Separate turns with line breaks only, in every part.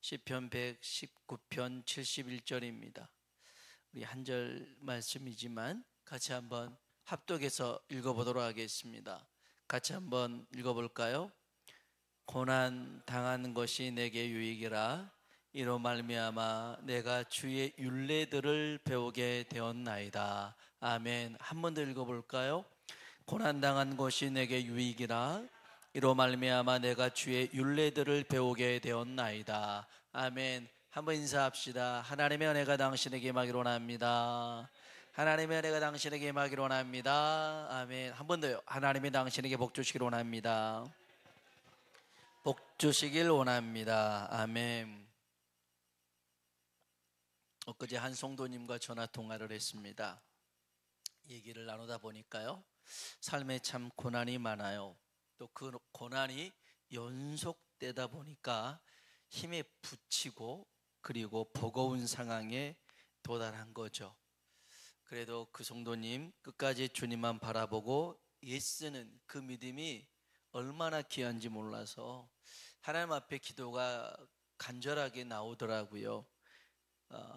시편 119편 71절입니다. 우리 한 절 말씀이지만 같이 한번 합독해서 읽어보도록 하겠습니다. 같이 한번 읽어볼까요? 고난 당하는 것이 내게 유익이라 이로 말미암아 내가 주의 율례들을 배우게 되었나이다. 아멘. 한 번 더 읽어볼까요? 고난 당한 것이 내게 유익이라 이로 말미암아 내가 주의 율례들을 배우게 되었나이다. 아멘. 한번 인사합시다. 하나님의 은혜가 당신에게 임하기를 원합니다. 하나님의 은혜가 당신에게 임하기를 원합니다. 아멘. 한 번 더요. 하나님이 당신에게 복 주시기를 원합니다. 복 주시길 원합니다. 아멘. 엊그제 한 성도님과 전화 통화를 했습니다. 얘기를 나누다 보니까요, 삶에 참 고난이 많아요. 또 그 고난이 연속되다 보니까 힘에 부치고 그리고 버거운 상황에 도달한 거죠. 그래도 그 성도님 끝까지 주님만 바라보고 애쓰는 그 믿음이 얼마나 귀한지 몰라서 하나님 앞에 기도가 간절하게 나오더라고요.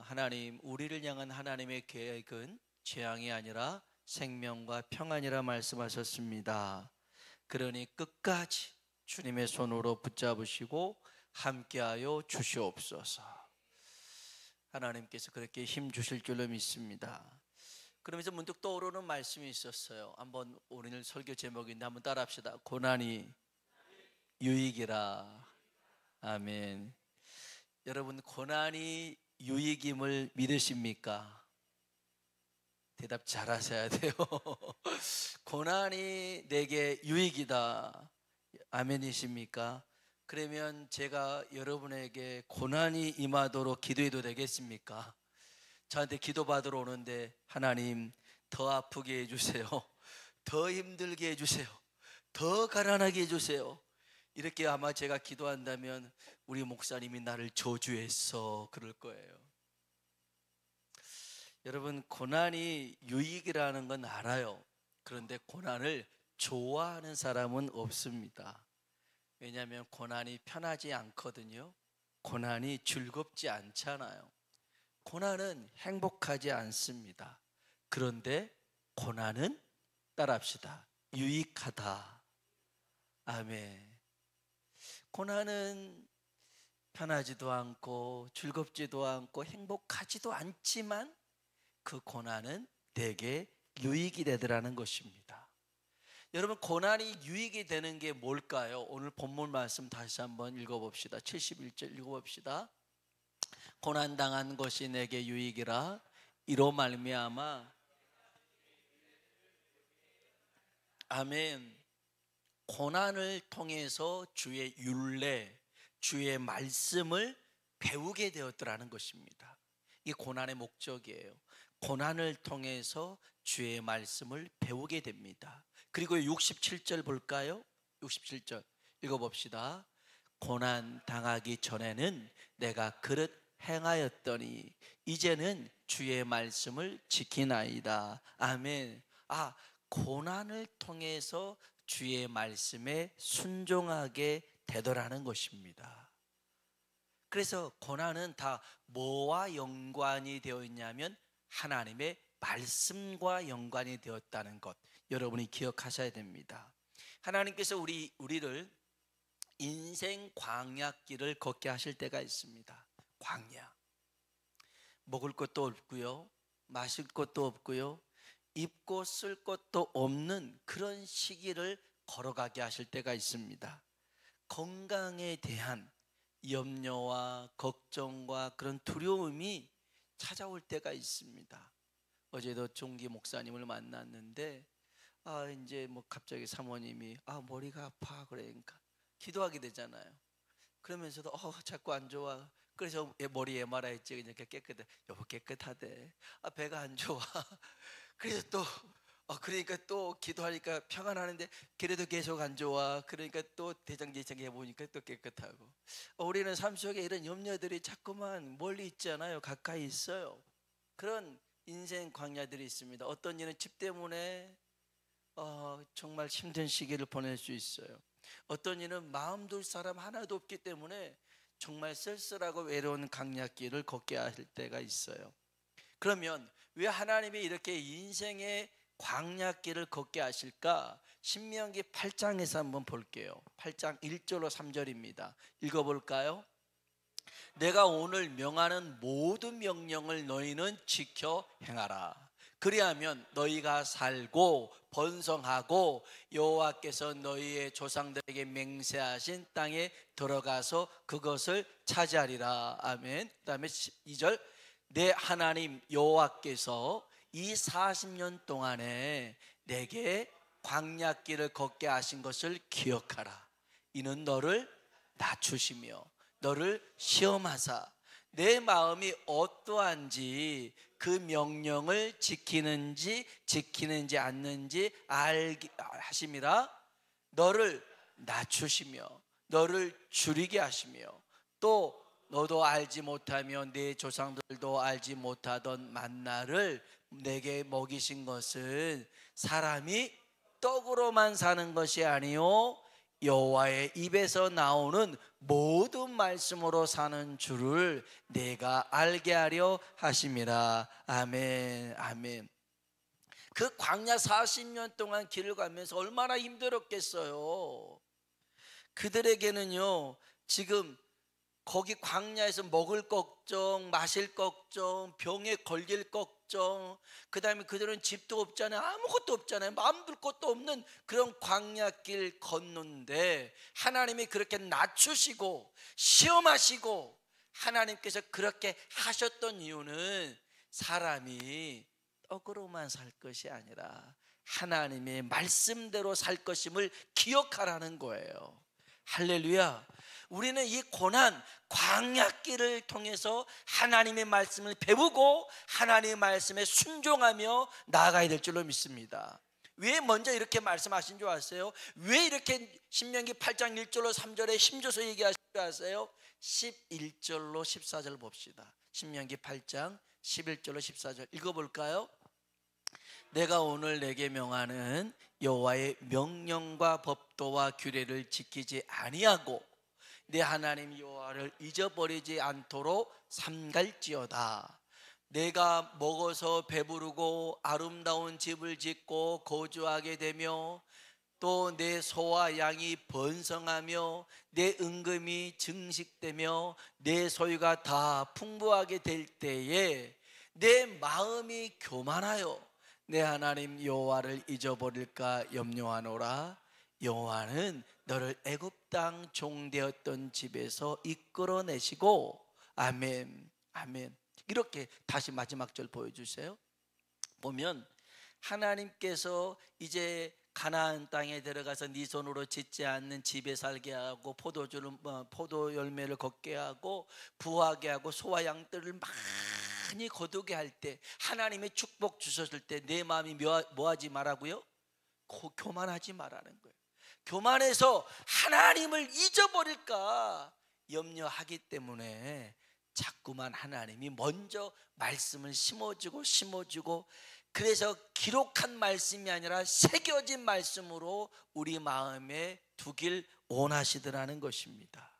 하나님, 우리를 향한 하나님의 계획은 재앙이 아니라 생명과 평안이라 말씀하셨습니다. 그러니 끝까지 주님의 손으로 붙잡으시고 함께하여 주시옵소서. 하나님께서 그렇게 힘 주실 줄로 믿습니다. 그러면서 문득 떠오르는 말씀이 있었어요. 한번 오늘 설교 제목인데 한번 따라합시다. 고난이 유익이라. 아멘. 여러분, 고난이 유익임을 믿으십니까? 대답 잘하셔야 돼요. 고난이 내게 유익이다. 아멘이십니까? 그러면 제가 여러분에게 고난이 임하도록 기도해도 되겠습니까? 저한테 기도받으러 오는데 하나님 더 아프게 해주세요. 더 힘들게 해주세요. 더 가난하게 해주세요. 이렇게 아마 제가 기도한다면 우리 목사님이 나를 저주했어 그럴 거예요. 여러분, 고난이 유익이라는 건 알아요. 그런데 고난을 좋아하는 사람은 없습니다. 왜냐하면 고난이 편하지 않거든요. 고난이 즐겁지 않잖아요. 고난은 행복하지 않습니다. 그런데 고난은 따라합시다. 유익하다. 아멘. 고난은 편하지도 않고 즐겁지도 않고 행복하지도 않지만 그 고난은 대개 유익이 되더라는 것입니다. 여러분, 고난이 유익이 되는 게 뭘까요? 오늘 본문 말씀 다시 한번 읽어봅시다. 71절 읽어봅시다. 고난당한 것이 내게 유익이라 이로 말미암아. 아멘. 고난을 통해서 주의 율례, 주의 말씀을 배우게 되었더라는 것입니다. 이게 고난의 목적이에요. 고난을 통해서 주의 말씀을 배우게 됩니다. 그리고 67절 볼까요? 67절 읽어봅시다. 고난 당하기 전에는 내가 그릇 행하였더니 이제는 주의 말씀을 지키나이다. 아멘. 고난을 통해서 주의 말씀에 순종하게 되더라는 것입니다. 그래서 고난은 다 뭐와 연관이 되어 있냐면 하나님의 말씀과 연관이 되었다는 것, 여러분이 기억하셔야 됩니다. 하나님께서 우리를 인생 광야길을 걷게 하실 때가 있습니다. 광야. 먹을 것도 없고요, 마실 것도 없고요, 입고 쓸 것도 없는 그런 시기를 걸어가게 하실 때가 있습니다. 건강에 대한 염려와 걱정과 그런 두려움이 찾아올 때가 있습니다. 어제도 종기 목사님을 만났는데 이제 갑자기 사모님이 머리가 아파 그러니까 기도하게 되잖아요. 그러면서도 자꾸 안 좋아. 그래서 머리 MRI 했지. 그냥 깨끗해. 여보 깨끗하대. 배가 안 좋아. 그래서 또 그러니까 또 기도하니까 평안하는데 그래도 계속 안 좋아. 그러니까 또 대장제청 해보니까 또 깨끗하고. 우리는 삶 속에 이런 염려들이 자꾸만 멀리 있지 않아요. 가까이 있어요. 그런 인생 광야들이 있습니다. 어떤 이는 집 때문에 정말 힘든 시기를 보낼 수 있어요. 어떤 이는 마음 둘 사람 하나도 없기 때문에 정말 쓸쓸하고 외로운 광야길을 걷게 할 때가 있어요. 그러면 왜 하나님이 이렇게 인생의 광야길을 걷게 하실까? 신명기 8장에서 한번 볼게요. 8장 1절로 3절입니다. 읽어볼까요? 내가 오늘 명하는 모든 명령을 너희는 지켜 행하라. 그리하면 너희가 살고 번성하고 여호와께서 너희의 조상들에게 맹세하신 땅에 들어가서 그것을 차지하리라. 아멘. 그 다음에 2절, 내 하나님 여호와께서 이 40년 동안에 내게 광야길을 걷게 하신 것을 기억하라. 이는 너를 낮추시며 너를 시험하사 내 마음이 어떠한지 그 명령을 지키는지 않는지 알게 하심이라. 너를 낮추시며 너를 줄이게 하시며 또 너도 알지 못하며 내 조상들도 알지 못하던 만나를 내게 먹이신 것은 사람이 떡으로만 사는 것이 아니요 여호와의 입에서 나오는 모든 말씀으로 사는 줄을 내가 알게 하려 하심이라. 아멘. 아멘. 그 광야 40년 동안 길을 가면서 얼마나 힘들었겠어요. 그들에게는요, 지금 거기 광야에서 먹을 걱정, 마실 걱정, 병에 걸릴 걱정, 그 다음에 그들은 집도 없잖아요. 아무것도 없잖아요. 마음 둘 것도 없는 그런 광야길 걷는데 하나님이 그렇게 낮추시고 시험하시고 하나님께서 그렇게 하셨던 이유는 사람이 떡으로만 살 것이 아니라 하나님의 말씀대로 살 것임을 기억하라는 거예요. 할렐루야. 우리는 이 고난 광야길을 통해서 하나님의 말씀을 배우고 하나님의 말씀에 순종하며 나아가야 될 줄로 믿습니다. 왜 먼저 이렇게 말씀하신 줄 아세요? 왜 이렇게 신명기 8장 1절로 3절에 힘줘서 얘기하신 줄 아세요? 11절로 14절 봅시다. 신명기 8장 11절로 14절 읽어볼까요? 내가 오늘 내게 명하는 여호와의 명령과 법도와 규례를 지키지 아니하고 내 하나님 여호와를 잊어버리지 않도록 삼갈지어다. 내가 먹어서 배부르고 아름다운 집을 짓고 거주하게 되며 또 내 소와 양이 번성하며 내 은금이 증식되며 내 소유가 다 풍부하게 될 때에 내 마음이 교만하여 내 하나님 여호와를 잊어버릴까 염려하노라. 여호와는 너를 애굽 땅 종되었던 집에서 이끌어내시고 아멘. 아멘. 이렇게 다시 마지막 절 보여주세요. 보면 하나님께서 이제 가나안 땅에 들어가서 네 손으로 짓지 않는 집에 살게 하고 포도 열매를 걷게 하고 부하게 하고 소와 양들을 많이 거두게 할 때 하나님의 축복 주셨을 때 내 마음이 뭐하지 말라고요? 교만하지 말라는 거예요. 교만해서 하나님을 잊어버릴까 염려하기 때문에 자꾸만 하나님이 먼저 말씀을 심어주고 그래서 기록한 말씀이 아니라 새겨진 말씀으로 우리 마음에 두길 원하시더라는 것입니다.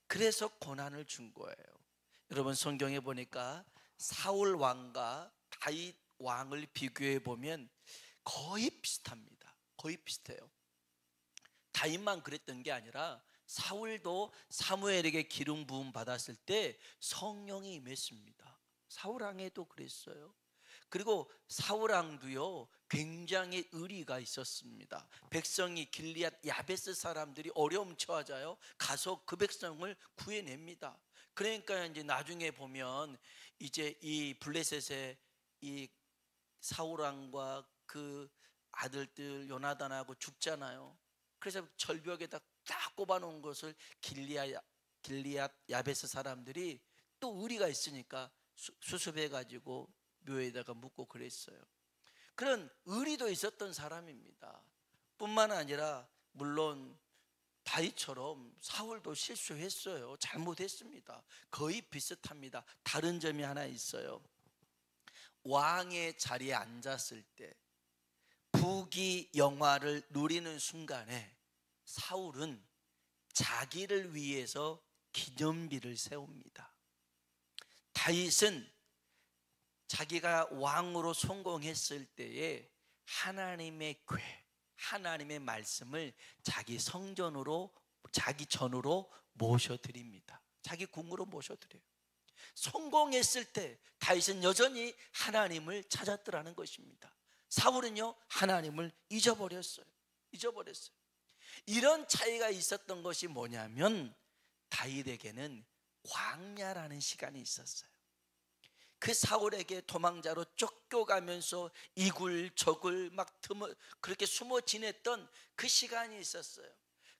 그래서 고난을 준 거예요. 여러분 성경에 보니까 사울 왕과 다윗 왕을 비교해 보면 거의 비슷합니다. 거의 비슷해요. 다윗만 그랬던 게 아니라 사울도 사무엘에게 기름 부음 받았을 때 성령이 임했습니다. 사울 왕에도 그랬어요. 그리고 사울 왕도요 굉장히 의리가 있었습니다. 백성이 길리앗 야베스 사람들이 어려움 처하자요 가서 그 백성을 구해냅니다. 그러니까 이제 나중에 보면 이제 이 블레셋의 이 사울 왕과 그 아들들 요나단하고 죽잖아요. 그래서 절벽에다 딱 꼽아놓은 것을 길리앗 야베스 사람들이 또 의리가 있으니까 수습해가지고 묘에다가 묻고 그랬어요. 그런 의리도 있었던 사람입니다. 뿐만 아니라 물론 다윗처럼 사울도 실수했어요. 잘못했습니다. 거의 비슷합니다. 다른 점이 하나 있어요. 왕의 자리에 앉았을 때 부귀 영화를 누리는 순간에 사울은 자기를 위해서 기념비를 세웁니다. 다윗은 자기가 왕으로 성공했을 때에 하나님의 궤, 하나님의 말씀을 자기 성전으로, 자기 전으로 모셔드립니다. 자기 궁으로 모셔드려요. 성공했을 때 다윗은 여전히 하나님을 찾았더라는 것입니다. 사울은요, 하나님을 잊어버렸어요. 이런 차이가 있었던 것이 뭐냐면, 다윗에게는 광야라는 시간이 있었어요. 그 사울에게 도망자로 쫓겨가면서 이굴저굴 막 그렇게 숨어 지냈던 그 시간이 있었어요.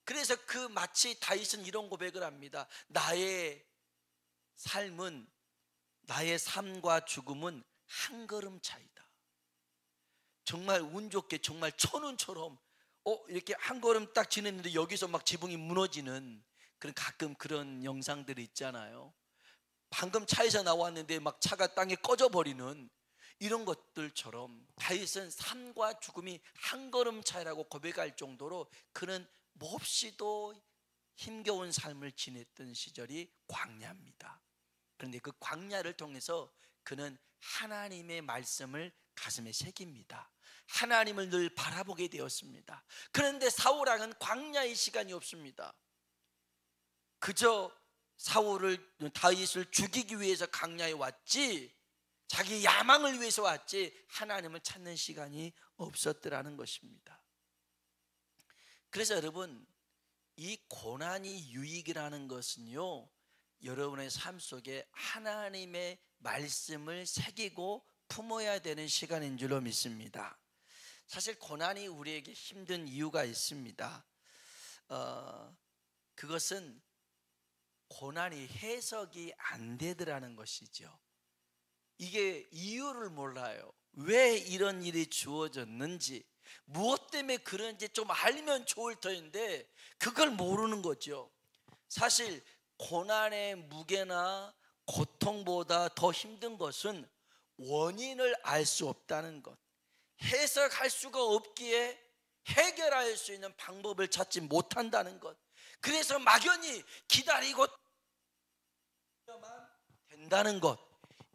그래서 그 마치 다윗은 이런 고백을 합니다. 나의 삶과 죽음은 한 걸음 차이다. 정말 운 좋게 정말 천운처럼 이렇게 한 걸음 딱 지냈는데 여기서 막 지붕이 무너지는 가끔 그런 영상들이 있잖아요. 방금 차에서 나왔는데 막 차가 땅에 꺼져버리는 이런 것들처럼 다윗은 삶과 죽음이 한 걸음 차이라고 고백할 정도로 그는 몹시도 힘겨운 삶을 지냈던 시절이 광야입니다. 그런데 그 광야를 통해서 그는 하나님의 말씀을 가슴에 새깁니다. 하나님을 늘 바라보게 되었습니다. 그런데 사울왕은 광야의 시간이 없습니다. 그저 다윗을 죽이기 위해서 광야에 왔지, 자기 야망을 위해서 왔지, 하나님을 찾는 시간이 없었더라는 것입니다. 그래서 여러분, 이 고난이 유익이라는 것은요, 여러분의 삶 속에 하나님의 말씀을 새기고 품어야 되는 시간인 줄로 믿습니다. 사실 고난이 우리에게 힘든 이유가 있습니다. 그것은 고난이 해석이 안 되더라는 것이죠. 이게 이유를 몰라요. 왜 이런 일이 주어졌는지, 무엇 때문에 그런지 좀 알면 좋을 터인데 그걸 모르는 거죠. 사실 고난의 무게나 고통보다 더 힘든 것은 원인을 알 수 없다는 것, 해석할 수가 없기에 해결할 수 있는 방법을 찾지 못한다는 것, 그래서 막연히 기다리고 된다는 것,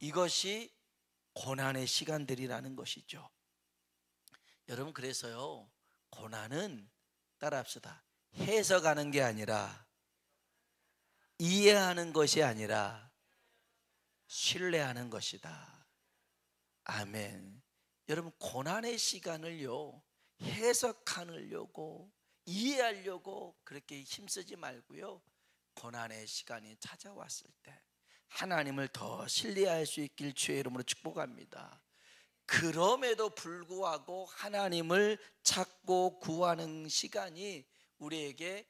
이것이 고난의 시간들이라는 것이죠. 여러분, 그래서요, 고난은 따라합시다. 해석하는 게 아니라, 이해하는 것이 아니라 신뢰하는 것이다. 아멘. 여러분, 고난의 시간을요, 해석하려고 이해하려고 그렇게 힘쓰지 말고요, 고난의 시간이 찾아왔을 때 하나님을 더 신뢰할 수 있길 주의 이름으로 축복합니다. 그럼에도 불구하고 하나님을 찾고 구하는 시간이 우리에게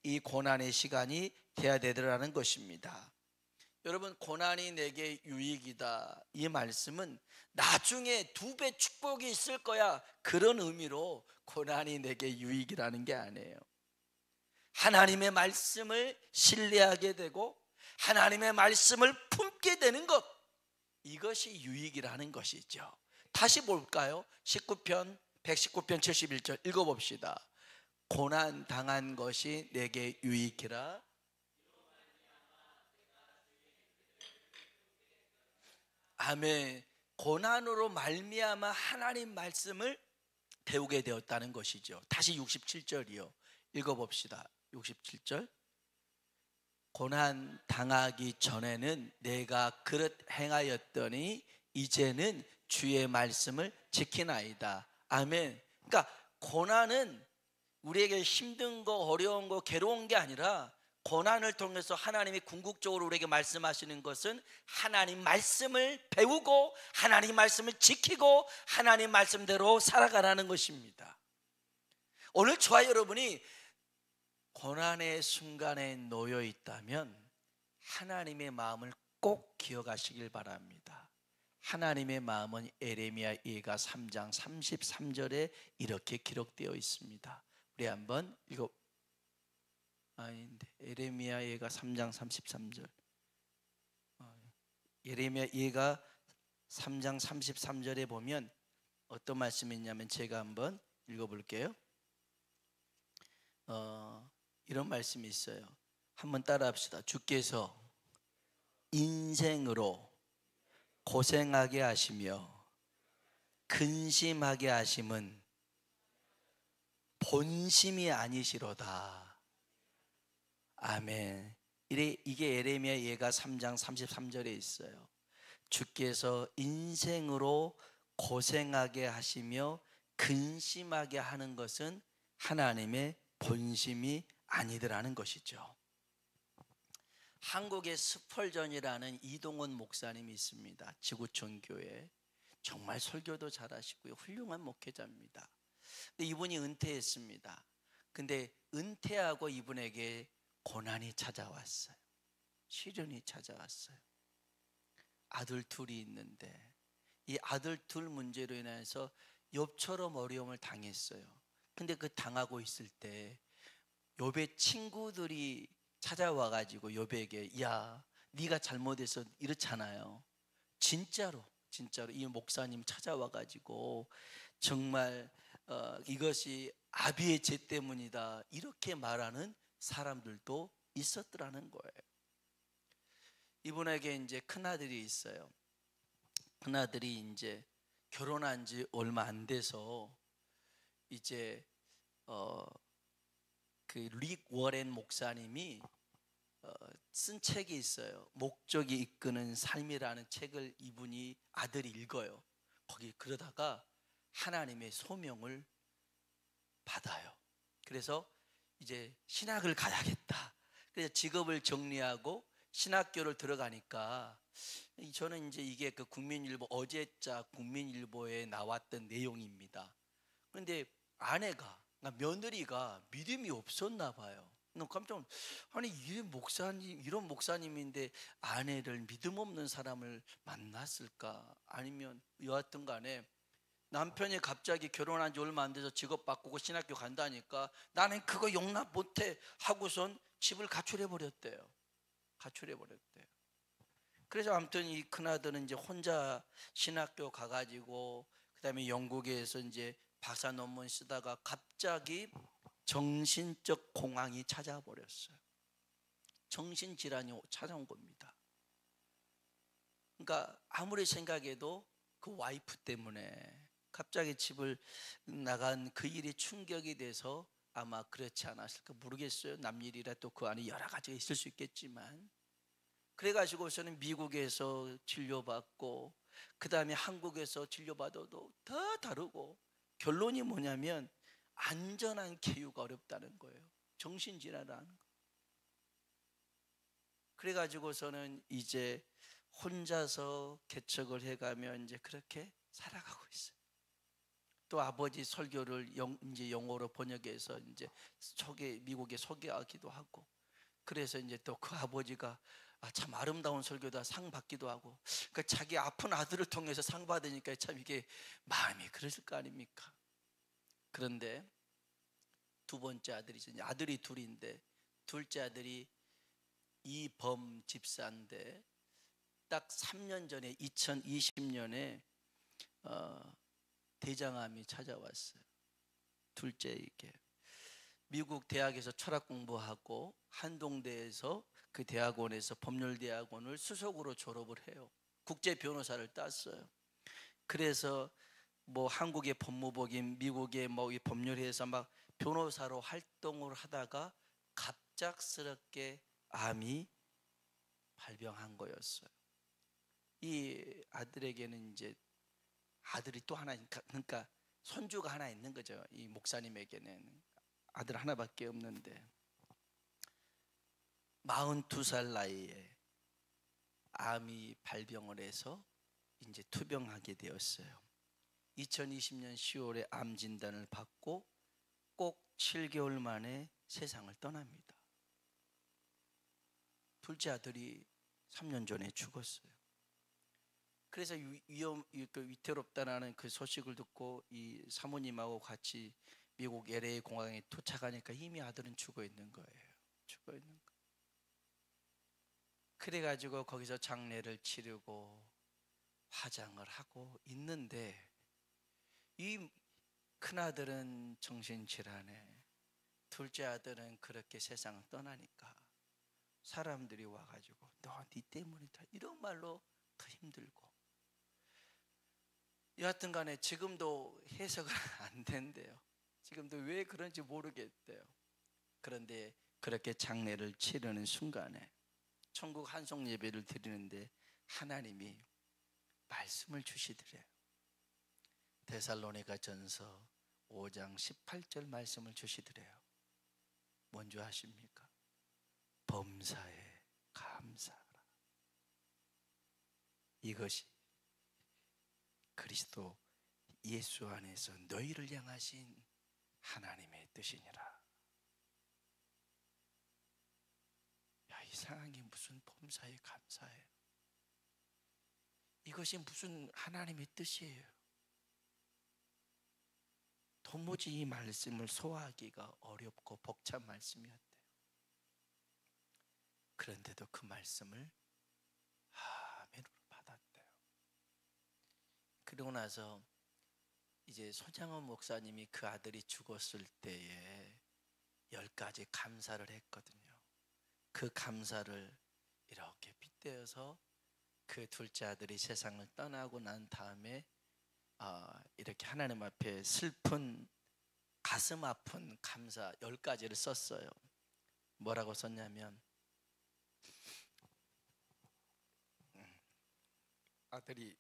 이 고난의 시간이 돼야 되더라는 것입니다. 여러분, 고난이 내게 유익이다, 이 말씀은 나중에 2배 축복이 있을 거야, 그런 의미로 고난이 내게 유익이라는 게 아니에요. 하나님의 말씀을 신뢰하게 되고 하나님의 말씀을 품게 되는 것, 이것이 유익이라는 것이죠. 다시 볼까요? 119편 71절 읽어봅시다. 고난 당한 것이 내게 유익이라. 아멘. 고난으로 말미암아 하나님 말씀을 배우게 되었다는 것이죠. 다시 67절이요. 읽어봅시다. 67절. 고난 당하기 전에는 내가 그릇 행하였더니 이제는 주의 말씀을 지키나이다. 아멘. 그러니까 고난은 우리에게 힘든 거, 어려운 거, 괴로운 게 아니라, 고난을 통해서 하나님이 궁극적으로 우리에게 말씀하시는 것은 하나님 말씀을 배우고 하나님 말씀을 지키고 하나님 말씀대로 살아가라는 것입니다. 오늘 저와 여러분이 고난의 순간에 놓여 있다면 하나님의 마음을 꼭 기억하시길 바랍니다. 하나님의 마음은 에레미야 예가 3장 33절에 이렇게 기록되어 있습니다. 우리 한번 에레미야 예가 3장 33절. 에레미야 예가 3장 33절에 보면 어떤 말씀이 있냐면, 제가 한번 읽어볼게요. 이런 말씀이 있어요. 한번 따라 합시다. 주께서 인생으로 고생하게 하시며 근심하게 하심은 본심이 아니시로다. 아멘. 이게 예레미야 예가 3장 33절에 있어요. 주께서 인생으로 고생하게 하시며 근심하게 하는 것은 하나님의 본심이 아니더라는 것이죠. 한국의 스펄전이라는 이동원 목사님이 있습니다. 지구촌 교회. 정말 설교도 잘하시고요, 훌륭한 목회자입니다. 근데 이분이 은퇴했습니다. 근데 은퇴하고 이분에게 고난이 찾아왔어요. 시련이 찾아왔어요. 아들 둘이 있는데 이 아들 둘 문제로 인해서 욥처럼 어려움을 당했어요. 근데 그 당하고 있을 때 욥의 친구들이 찾아와 가지고 욥에게, 야, 네가 잘못해서 이렇잖아요. 진짜로 이 목사님 찾아와 가지고 정말 이것이 아비의 죄 때문이다, 이렇게 말하는 사람들도 있었더라는 거예요. 이분에게 이제 큰아들이 있어요. 큰아들이 이제 결혼한 지 얼마 안 돼서 이제 그 릭 워렌 목사님이 쓴 책이 있어요. 목적이 이끄는 삶이라는 책을 이분이 아들이 읽어요. 거기 그러다가 하나님의 소명을 받아요. 그래서 이제 신학을 가야겠다. 그래서 직업을 정리하고 신학교를 들어가니까, 저는 이제 이게 그 국민일보 어제자 국민일보에 나왔던 내용입니다. 그런데 아내가, 그러니까 며느리가 믿음이 없었나 봐요. 깜짝, 아니 이런 목사님인데 아내를 믿음 없는 사람을 만났을까? 아니면 여하튼 간에 남편이 갑자기 결혼한 지 얼마 안 돼서 직업 바꾸고 신학교 간다니까 나는 그거 용납 못해 하고선 집을 가출해 버렸대요. 그래서 아무튼 이 큰아들은 이제 혼자 신학교 가가지고 그다음에 영국에서 이제 박사 논문 쓰다가 갑자기 정신적 공황이 찾아버렸어요. 정신질환이 찾아온 겁니다. 그러니까 아무리 생각해도 그 와이프 때문에 갑자기 집을 나간 그 일이 충격이 돼서 아마 그렇지 않았을까 모르겠어요. 남일이라 또 그 안에 여러 가지가 있을 수 있겠지만, 그래가지고서는 미국에서 진료받고 그 다음에 한국에서 진료받아도 다 다르고, 결론이 뭐냐면 안전한 교육가 어렵다는 거예요. 정신질환이라는 거. 그래가지고서는 이제 혼자서 개척을 해가면 이제 그렇게 살아가고 있어요. 또 아버지 설교를 이제 영어로 번역해서 이제 미국에 소개하기도 하고, 그래서 이제 또 그 아버지가 참 아름다운 설교다 상 받기도 하고, 그러니까 자기 아픈 아들을 통해서 상 받으니까 참 이게 마음이 그러실 거 아닙니까? 그런데 두 번째 아들이 둘인데, 둘째 아들이 이범 집사인데 딱 3년 전에 2020년에 대장암이 찾아왔어요. 둘째에게. 미국 대학에서 철학 공부하고 한동대에서 그 대학원에서 법률대학원을 수석으로 졸업을 해요. 국제 변호사를 땄어요. 그래서 뭐 한국의 법무법인, 미국의 뭐 법률회에서 막 변호사로 활동을 하다가 갑작스럽게 암이 발병한 거였어요. 이 아들에게는 이제 아들이 또 하나, 그러니까 손주가 하나 있는 거죠. 이 목사님에게는 아들 하나밖에 없는데 42살 나이에 암이 발병을 해서 이제 투병하게 되었어요. 2020년 10월에 암 진단을 받고 꼭 7개월 만에 세상을 떠납니다. 둘째 아들이 3년 전에 죽었어요. 그래서 위태롭다는 그 소식을 듣고 이 사모님하고 같이 미국 LA 공항에 도착하니까 이미 아들은 죽어 있는 거예요. 그래가지고 거기서 장례를 치르고 화장을 하고 있는데 이 큰아들은 정신질환에 둘째 아들은 그렇게 세상을 떠나니까 사람들이 와가지고 너 네 때문이다 이런 말로 더 힘들고, 여하튼 간에 지금도 해석은 안 된대요. 지금도 왜 그런지 모르겠대요. 그런데 그렇게 장례를 치르는 순간에 천국 한송 예배를 드리는데 하나님이 말씀을 주시더래요. 데살로니가 전서 5장 18절 말씀을 주시더래요. 뭔지 아십니까? 범사에 감사하라. 이것이 그리스도 예수 안에서 너희를 향하신 하나님의 뜻이니라. 야, 이상한 게 무슨 범사에 감사해요. 이것이 무슨 하나님의 뜻이에요. 도무지 이 말씀을 소화하기가 어렵고 벅찬 말씀이었대요. 그런데도 그 말씀을 아멘으로 받았대요. 그러고 나서 이제 손창원 목사님이 그 아들이 죽었을 때에 10가지 감사를 했거든요. 그 감사를 이렇게 빗대어서 그 둘째 아들이 세상을 떠나고 난 다음에 이렇게 하나님 앞에 슬픈 가슴 아픈 감사 10가지를 썼어요. 뭐라고 썼냐면, 아들이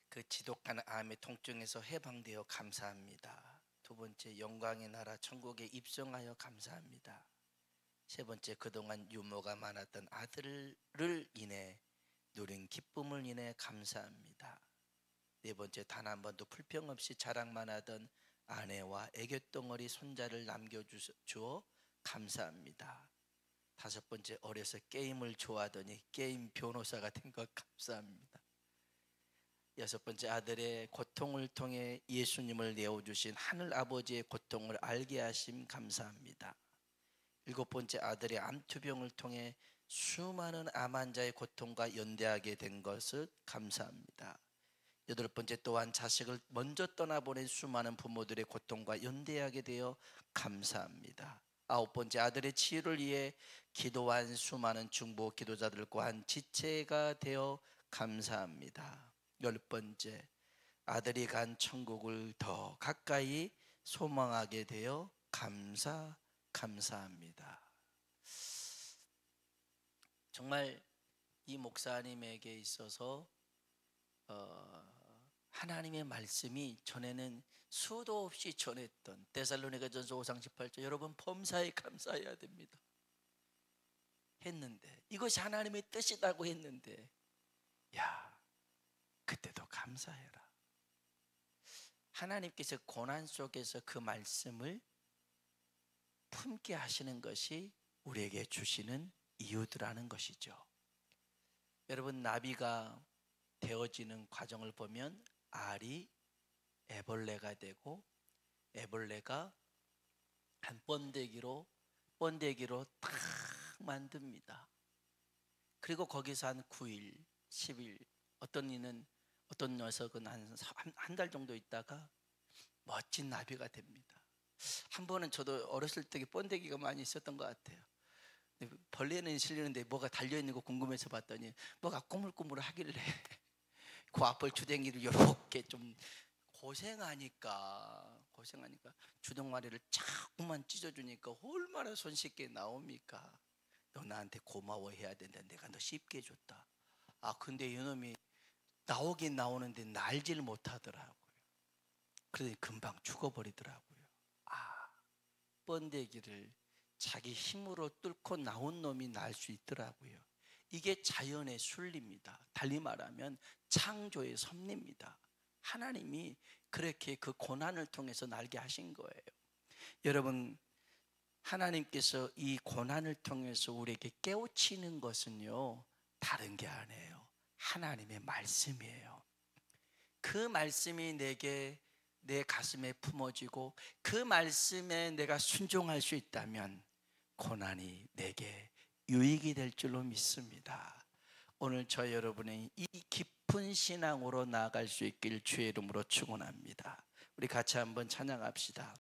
그 지독한 암의 통증에서 해방되어 감사합니다. 두 번째, 영광의 나라 천국에 입성하여 감사합니다. 세 번째, 그동안 유모가 많았던 아들을 인해 누린 기쁨을 인해 감사합니다. 네 번째, 단 한 번도 불평 없이 자랑만 하던 아내와 애교덩어리 손자를 남겨주어 감사합니다. 다섯 번째, 어려서 게임을 좋아하더니 게임 변호사가 된 것 감사합니다. 여섯 번째, 아들의 고통을 통해 예수님을 내어주신 하늘 아버지의 고통을 알게 하심 감사합니다. 일곱 번째, 아들의 암투병을 통해 수많은 암 환자의 고통과 연대하게 된 것을 감사합니다. 여덟 번째, 또한 자식을 먼저 떠나보낸 수많은 부모들의 고통과 연대하게 되어 감사합니다. 아홉 번째, 아들의 치유를 위해 기도한 수많은 중보 기도자들과 한 지체가 되어 감사합니다. 열 번째, 아들이 간 천국을 더 가까이 소망하게 되어 감사합니다. 정말 이 목사님에게 있어서 하나님의 말씀이 전에는 수도 없이 전했던 데살로니가전서 5장 18절, 여러분 범사에 감사해야 됩니다 했는데, 이것이 하나님의 뜻이라고 했는데, 야, 그때도 감사해라. 하나님께서 고난 속에서 그 말씀을 품게 하시는 것이 우리에게 주시는 이유들하는 것이죠. 여러분, 나비가 되어지는 과정을 보면 알이 애벌레가 되고, 애벌레가 한 번데기로 딱 만듭니다. 그리고 거기서 한 9일, 10일, 어떤 녀석은 한 달 정도 있다가 멋진 나비가 됩니다. 한 번은 저도 어렸을 때 번데기가 많이 있었던 것 같아요. 벌레는 실리는데 뭐가 달려있는 거 궁금해서 봤더니 뭐가 꾸물꾸물하길래 그 앞을 주댕이를 이렇게 좀 고생하니까 주둥아리를 자꾸만 찢어주니까 얼마나 손쉽게 나옵니까? 너 나한테 고마워해야 된다. 내가 너 쉽게 해줬다. 근데 이놈이 나오긴 나오는데 날질 못하더라고요. 그래서 금방 죽어버리더라고요. 번데기를 자기 힘으로 뚫고 나온 놈이 날 수 있더라고요. 이게 자연의 순리입니다. 달리 말하면 창조의 섭리입니다. 하나님이 그렇게 그 고난을 통해서 날게 하신 거예요. 여러분, 하나님께서 이 고난을 통해서 우리에게 깨우치는 것은요, 다른 게 아니에요. 하나님의 말씀이에요. 그 말씀이 내 가슴에 품어지고 그 말씀에 내가 순종할 수 있다면 고난이 내게 유익이 될 줄로 믿습니다. 오늘 저 여러분의 이 깊은 신앙으로 나아갈 수 있길 주의 이름으로 축원합니다. 우리 같이 한번 찬양합시다.